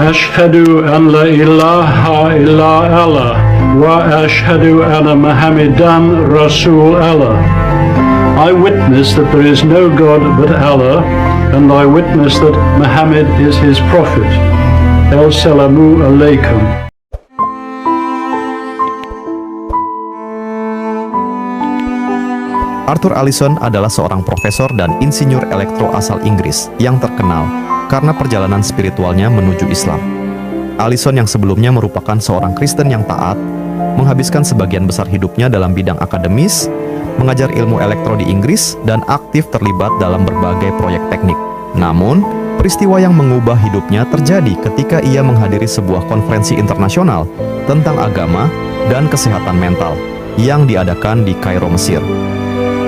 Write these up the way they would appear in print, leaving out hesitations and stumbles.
Ashhadu an la ilaha illa Allah wa ashhadu anna Muhammadan Rasul Allah. I witness that there is no God but Allah, and I witness that Muhammad is his prophet. Assalamu alaikum. Arthur Allison adalah seorang profesor dan insinyur elektro asal Inggris yang terkenal karena perjalanan spiritualnya menuju Islam. Allison yang sebelumnya merupakan seorang Kristen yang taat, menghabiskan sebagian besar hidupnya dalam bidang akademis, mengajar ilmu elektro di Inggris, dan aktif terlibat dalam berbagai proyek teknik. Namun, peristiwa yang mengubah hidupnya terjadi ketika ia menghadiri sebuah konferensi internasional tentang agama dan kesehatan mental yang diadakan di Kairo, Mesir.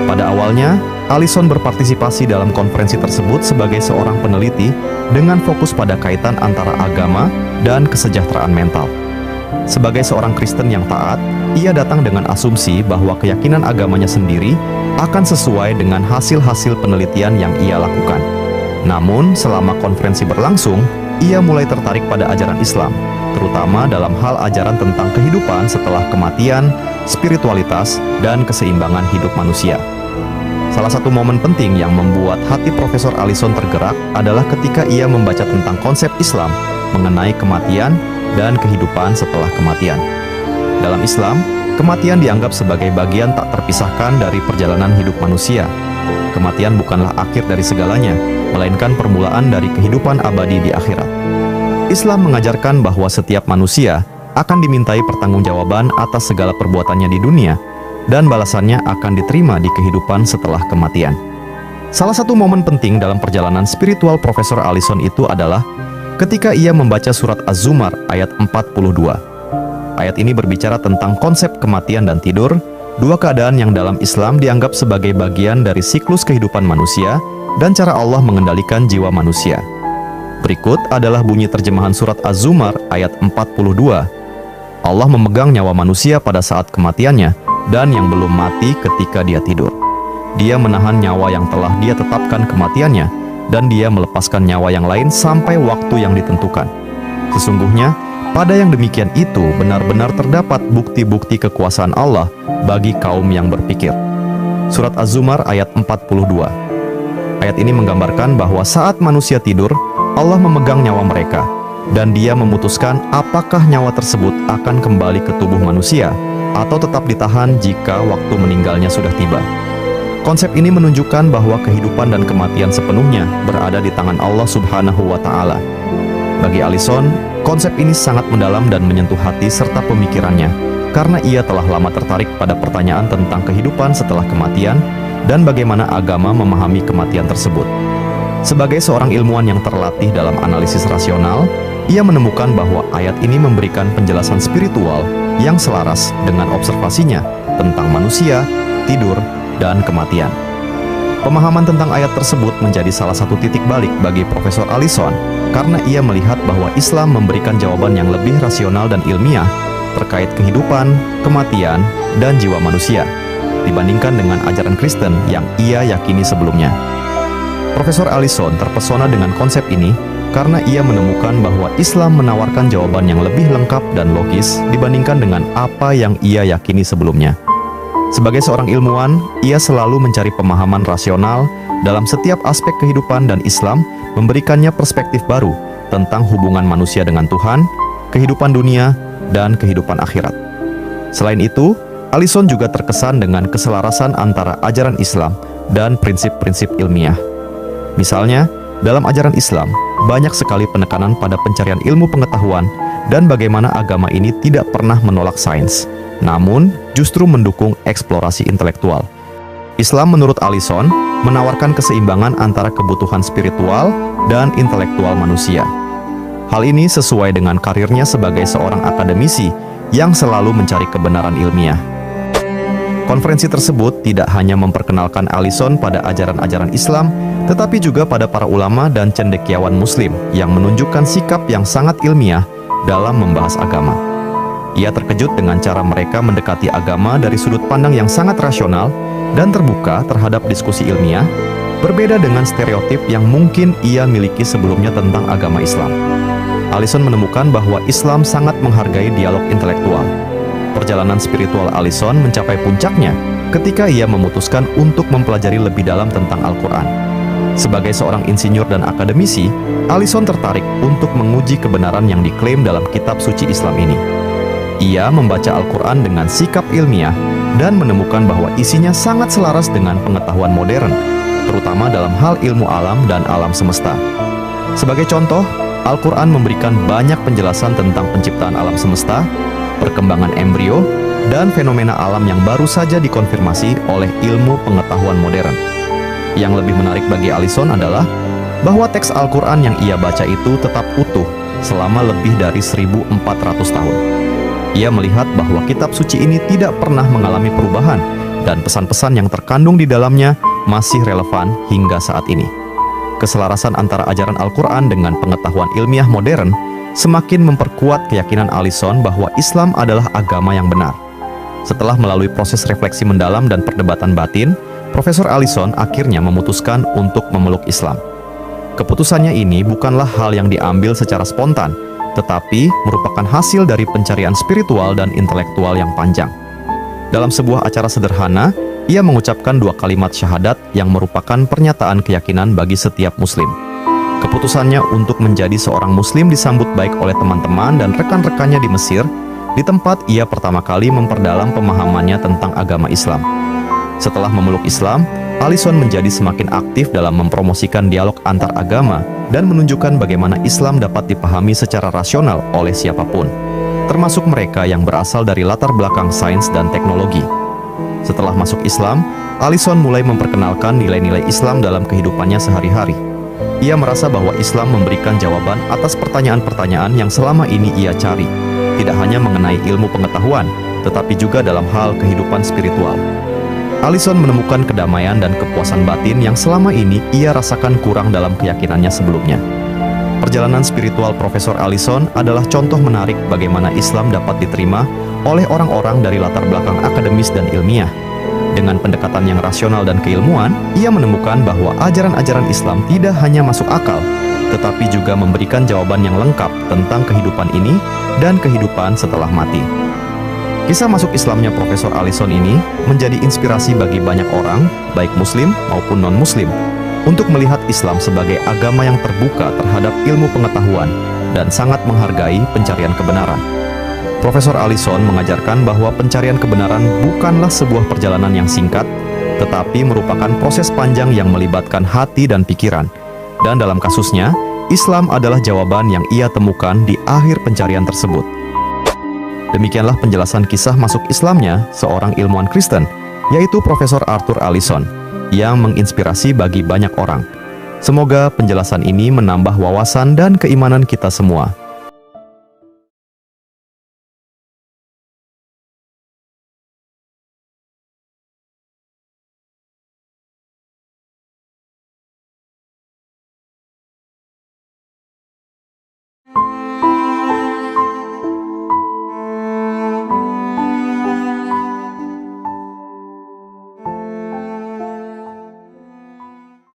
Pada awalnya, Allison berpartisipasi dalam konferensi tersebut sebagai seorang peneliti dengan fokus pada kaitan antara agama dan kesejahteraan mental. Sebagai seorang Kristen yang taat, ia datang dengan asumsi bahwa keyakinan agamanya sendiri akan sesuai dengan hasil-hasil penelitian yang ia lakukan. Namun, selama konferensi berlangsung, ia mulai tertarik pada ajaran Islam, terutama dalam hal ajaran tentang kehidupan setelah kematian, spiritualitas, dan keseimbangan hidup manusia. Salah satu momen penting yang membuat hati Profesor Allison tergerak adalah ketika ia membaca tentang konsep Islam mengenai kematian dan kehidupan setelah kematian. Dalam Islam, kematian dianggap sebagai bagian tak terpisahkan dari perjalanan hidup manusia. Kematian bukanlah akhir dari segalanya, melainkan permulaan dari kehidupan abadi di akhirat. Islam mengajarkan bahwa setiap manusia akan dimintai pertanggungjawaban atas segala perbuatannya di dunia, dan balasannya akan diterima di kehidupan setelah kematian. Salah satu momen penting dalam perjalanan spiritual Profesor Allison itu adalah ketika ia membaca surat Az-Zumar ayat 42. Ayat ini berbicara tentang konsep kematian dan tidur, dua keadaan yang dalam Islam dianggap sebagai bagian dari siklus kehidupan manusia dan cara Allah mengendalikan jiwa manusia. Berikut adalah bunyi terjemahan surat Az-Zumar ayat 42. Allah memegang nyawa manusia pada saat kematiannya dan yang belum mati ketika dia tidur. Dia menahan nyawa yang telah dia tetapkan kematiannya, dan dia melepaskan nyawa yang lain sampai waktu yang ditentukan. Sesungguhnya, pada yang demikian itu benar-benar terdapat bukti-bukti kekuasaan Allah bagi kaum yang berpikir. Surat Az-Zumar ayat 42. Ayat ini menggambarkan bahwa saat manusia tidur, Allah memegang nyawa mereka, dan dia memutuskan apakah nyawa tersebut akan kembali ke tubuh manusia atau tetap ditahan jika waktu meninggalnya sudah tiba. Konsep ini menunjukkan bahwa kehidupan dan kematian sepenuhnya berada di tangan Allah Subhanahu wa Ta'ala. Bagi Allison, konsep ini sangat mendalam dan menyentuh hati serta pemikirannya, karena ia telah lama tertarik pada pertanyaan tentang kehidupan setelah kematian dan bagaimana agama memahami kematian tersebut. Sebagai seorang ilmuwan yang terlatih dalam analisis rasional, ia menemukan bahwa ayat ini memberikan penjelasan spiritual yang selaras dengan observasinya tentang manusia, tidur, dan kematian. Pemahaman tentang ayat tersebut menjadi salah satu titik balik bagi Profesor Allison karena ia melihat bahwa Islam memberikan jawaban yang lebih rasional dan ilmiah terkait kehidupan, kematian, dan jiwa manusia dibandingkan dengan ajaran Kristen yang ia yakini sebelumnya. Profesor Allison terpesona dengan konsep ini karena ia menemukan bahwa Islam menawarkan jawaban yang lebih lengkap dan logis dibandingkan dengan apa yang ia yakini sebelumnya. Sebagai seorang ilmuwan, ia selalu mencari pemahaman rasional dalam setiap aspek kehidupan, dan Islam memberikannya perspektif baru tentang hubungan manusia dengan Tuhan, kehidupan dunia, dan kehidupan akhirat. Selain itu, Allison juga terkesan dengan keselarasan antara ajaran Islam dan prinsip-prinsip ilmiah. Misalnya, dalam ajaran Islam, banyak sekali penekanan pada pencarian ilmu pengetahuan dan bagaimana agama ini tidak pernah menolak sains, namun justru mendukung eksplorasi intelektual. Islam menurut Allison menawarkan keseimbangan antara kebutuhan spiritual dan intelektual manusia. Hal ini sesuai dengan karirnya sebagai seorang akademisi yang selalu mencari kebenaran ilmiah. Konferensi tersebut tidak hanya memperkenalkan Allison pada ajaran-ajaran Islam, tetapi juga pada para ulama dan cendekiawan Muslim yang menunjukkan sikap yang sangat ilmiah dalam membahas agama. Ia terkejut dengan cara mereka mendekati agama dari sudut pandang yang sangat rasional dan terbuka terhadap diskusi ilmiah, berbeda dengan stereotip yang mungkin ia miliki sebelumnya tentang agama Islam. Allison menemukan bahwa Islam sangat menghargai dialog intelektual. Perjalanan spiritual Allison mencapai puncaknya ketika ia memutuskan untuk mempelajari lebih dalam tentang Al-Quran. Sebagai seorang insinyur dan akademisi, Allison tertarik untuk menguji kebenaran yang diklaim dalam kitab suci Islam ini. Ia membaca Al-Quran dengan sikap ilmiah dan menemukan bahwa isinya sangat selaras dengan pengetahuan modern, terutama dalam hal ilmu alam dan alam semesta. Sebagai contoh, Al-Quran memberikan banyak penjelasan tentang penciptaan alam semesta, perkembangan embrio, dan fenomena alam yang baru saja dikonfirmasi oleh ilmu pengetahuan modern. Yang lebih menarik bagi Allison adalah bahwa teks Al-Quran yang ia baca itu tetap utuh selama lebih dari 1400 tahun. Ia melihat bahwa kitab suci ini tidak pernah mengalami perubahan dan pesan-pesan yang terkandung di dalamnya masih relevan hingga saat ini. Keselarasan antara ajaran Al-Quran dengan pengetahuan ilmiah modern semakin memperkuat keyakinan Allison bahwa Islam adalah agama yang benar. Setelah melalui proses refleksi mendalam dan perdebatan batin, Profesor Allison akhirnya memutuskan untuk memeluk Islam. Keputusannya ini bukanlah hal yang diambil secara spontan, tetapi merupakan hasil dari pencarian spiritual dan intelektual yang panjang. Dalam sebuah acara sederhana, ia mengucapkan 2 kalimat syahadat yang merupakan pernyataan keyakinan bagi setiap muslim. Keputusannya untuk menjadi seorang muslim disambut baik oleh teman-teman dan rekan-rekannya di Mesir, di tempat ia pertama kali memperdalam pemahamannya tentang agama Islam. Setelah memeluk Islam, Allison menjadi semakin aktif dalam mempromosikan dialog antar agama dan menunjukkan bagaimana Islam dapat dipahami secara rasional oleh siapapun, termasuk mereka yang berasal dari latar belakang sains dan teknologi. Setelah masuk Islam, Allison mulai memperkenalkan nilai-nilai Islam dalam kehidupannya sehari-hari. Ia merasa bahwa Islam memberikan jawaban atas pertanyaan-pertanyaan yang selama ini ia cari, tidak hanya mengenai ilmu pengetahuan, tetapi juga dalam hal kehidupan spiritual. Allison menemukan kedamaian dan kepuasan batin yang selama ini ia rasakan kurang dalam keyakinannya sebelumnya. Perjalanan spiritual Profesor Allison adalah contoh menarik bagaimana Islam dapat diterima oleh orang-orang dari latar belakang akademis dan ilmiah. Dengan pendekatan yang rasional dan keilmuan, ia menemukan bahwa ajaran-ajaran Islam tidak hanya masuk akal, tetapi juga memberikan jawaban yang lengkap tentang kehidupan ini dan kehidupan setelah mati. Kisah masuk Islamnya Profesor Allison ini menjadi inspirasi bagi banyak orang, baik Muslim maupun non-Muslim, untuk melihat Islam sebagai agama yang terbuka terhadap ilmu pengetahuan dan sangat menghargai pencarian kebenaran. Profesor Allison mengajarkan bahwa pencarian kebenaran bukanlah sebuah perjalanan yang singkat, tetapi merupakan proses panjang yang melibatkan hati dan pikiran. Dan dalam kasusnya, Islam adalah jawaban yang ia temukan di akhir pencarian tersebut. Demikianlah penjelasan kisah masuk Islamnya seorang ilmuwan Kristen, yaitu Profesor Arthur Allison, yang menginspirasi bagi banyak orang. Semoga penjelasan ini menambah wawasan dan keimanan kita semua.